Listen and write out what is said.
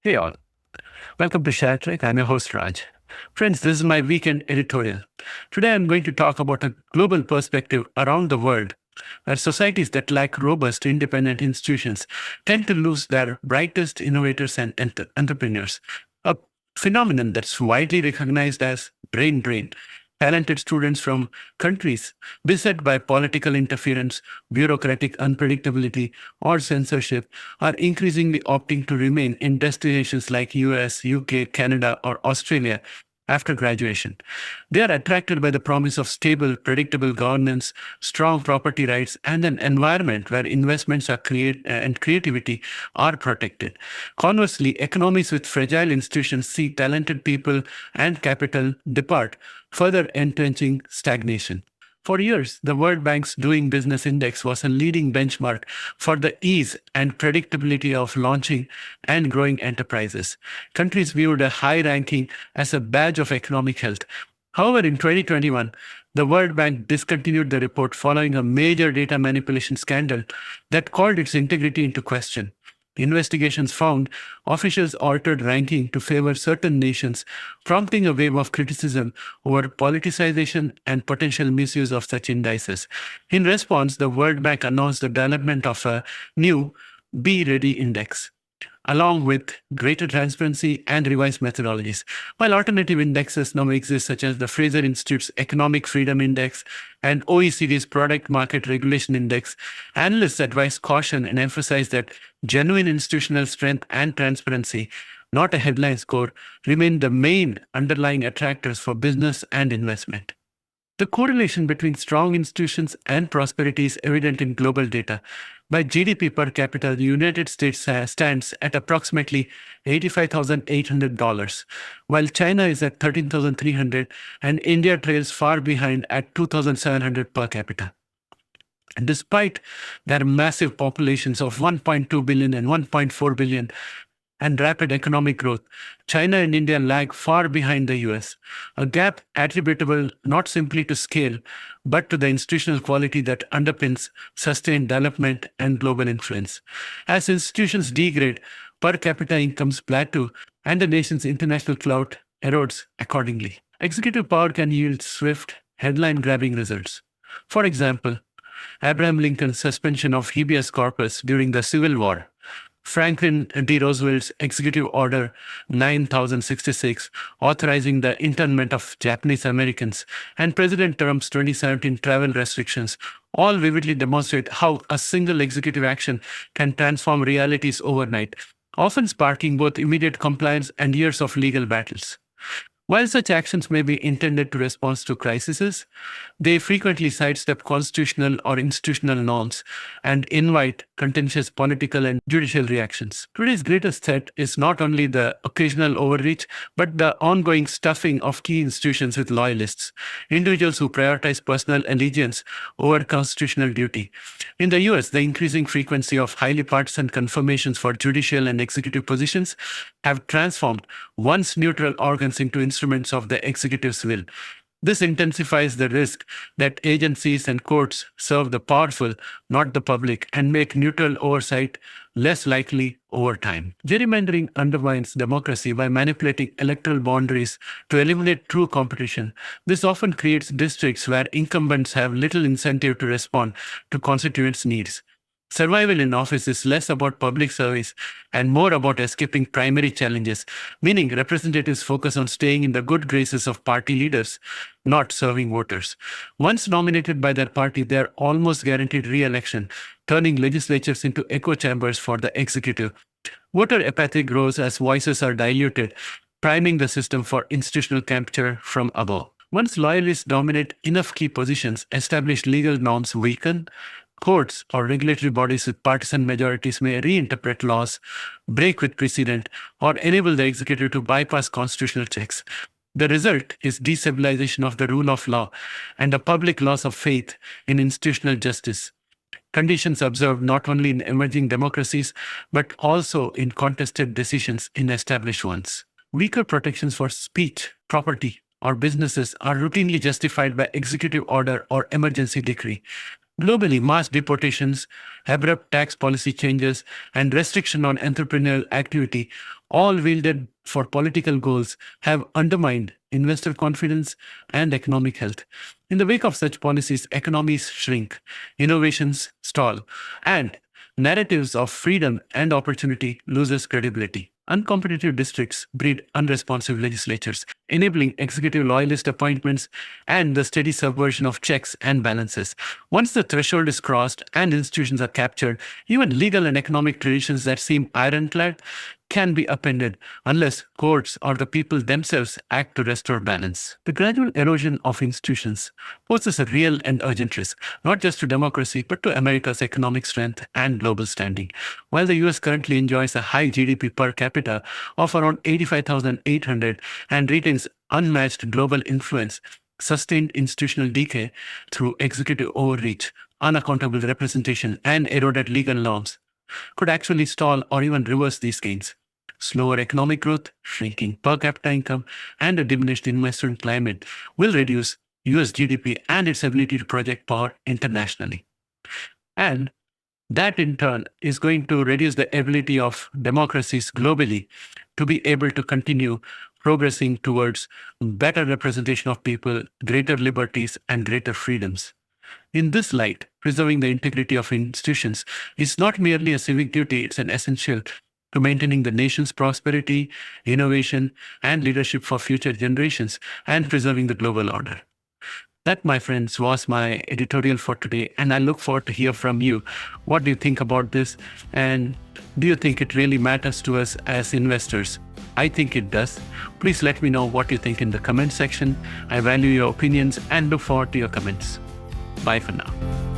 Hey all, welcome to Share Trek. I'm your host Raj. Friends, this is my weekend editorial. Today I'm going to talk about a global perspective around the world where societies that lack robust, independent institutions tend to lose their brightest innovators and entrepreneurs. A phenomenon that's widely recognized as brain drain. Talented students from countries beset by political interference, bureaucratic unpredictability, or censorship are increasingly opting to remain in destinations like US, UK, Canada, or Australia after graduation. They are attracted by the promise of stable, predictable governance, strong property rights, and an environment where investments are and creativity are protected. Conversely, economies with fragile institutions see talented people and capital depart, further entrenching stagnation. For years, the World Bank's Doing Business Index was a leading benchmark for the ease and predictability of launching and growing enterprises. Countries viewed a high ranking as a badge of economic health. However, in 2021, the World Bank discontinued the report following a major data manipulation scandal that called its integrity into question. Investigations found officials altered ranking to favor certain nations, prompting a wave of criticism over politicization and potential misuse of such indices. In response, the World Bank announced the development of a new Be Ready index, along with greater transparency and revised methodologies. While alternative indexes now exist, such as the Fraser Institute's Economic Freedom Index and OECD's Product Market Regulation Index, analysts advise caution and emphasize that genuine institutional strength and transparency, not a headline score, remain the main underlying attractors for business and investment. The correlation between strong institutions and prosperity is evident in global data. By GDP per capita, the United States stands at approximately $85,800, while China is at $13,300 and India trails far behind at $2,700 per capita. And despite their massive populations of 1.2 billion and 1.4 billion, and rapid economic growth, China and India lag far behind the US, a gap attributable not simply to scale, but to the institutional quality that underpins sustained development and global influence. As institutions degrade, per capita incomes plateau, and the nation's international clout erodes accordingly. Executive power can yield swift, headline grabbing results. For example, Abraham Lincoln's suspension of habeas corpus during the Civil War, Franklin D. Roosevelt's Executive Order 9066, authorizing the internment of Japanese Americans, and President Trump's 2017 travel restrictions all vividly demonstrate how a single executive action can transform realities overnight, often sparking both immediate compliance and years of legal battles. While such actions may be intended to respond to crises, they frequently sidestep constitutional or institutional norms and invite contentious political and judicial reactions. Today's greatest threat is not only the occasional overreach, but the ongoing stuffing of key institutions with loyalists, individuals who prioritize personal allegiance over constitutional duty. In the US, the increasing frequency of highly partisan confirmations for judicial and executive positions have transformed once neutral organs into instruments of the executive's will. This intensifies the risk that agencies and courts serve the powerful, not the public, and make neutral oversight less likely over time. Gerrymandering undermines democracy by manipulating electoral boundaries to eliminate true competition. This often creates districts where incumbents have little incentive to respond to constituents' needs. Survival in office is less about public service and more about escaping primary challenges, meaning representatives focus on staying in the good graces of party leaders, not serving voters. Once nominated by their party, they are almost guaranteed re-election, turning legislatures into echo chambers for the executive. Voter apathy grows as voices are diluted, priming the system for institutional capture from above. Once loyalists dominate enough key positions, established legal norms weaken. Courts or regulatory bodies with partisan majorities may reinterpret laws, break with precedent, or enable the executive to bypass constitutional checks. The result is destabilization of the rule of law and a public loss of faith in institutional justice. Conditions observed not only in emerging democracies, but also in contested decisions in established ones. Weaker protections for speech, property, or businesses are routinely justified by executive order or emergency decree. Globally, mass deportations, abrupt tax policy changes, and restriction on entrepreneurial activity, all wielded for political goals, have undermined investor confidence and economic health. In the wake of such policies, economies shrink, innovations stall, and narratives of freedom and opportunity loses credibility. Uncompetitive districts breed unresponsive legislatures, enabling executive loyalist appointments and the steady subversion of checks and balances. Once the threshold is crossed and institutions are captured, even legal and economic traditions that seem ironclad can be upended unless courts or the people themselves act to restore balance. The gradual erosion of institutions poses a real and urgent risk, not just to democracy, but to America's economic strength and global standing. While the US currently enjoys a high GDP per capita of around 85,800 and retains unmatched global influence, sustained institutional decay through executive overreach, unaccountable representation, and eroded legal norms could actually stall or even reverse these gains. Slower economic growth, shrinking per capita income, and a diminished investment climate will reduce US GDP and its ability to project power internationally. And that in turn is going to reduce the ability of democracies globally to be able to continue progressing towards better representation of people, greater liberties, and greater freedoms. In this light, preserving the integrity of institutions is not merely a civic duty, it's an essential to maintaining the nation's prosperity, innovation, and leadership for future generations and preserving the global order. That, my friends, was my editorial for today, and I look forward to hear from you. What do you think about this? And do you think it really matters to us as investors? I think it does. Please let me know what you think in the comment section. I value your opinions and look forward to your comments. Bye for now.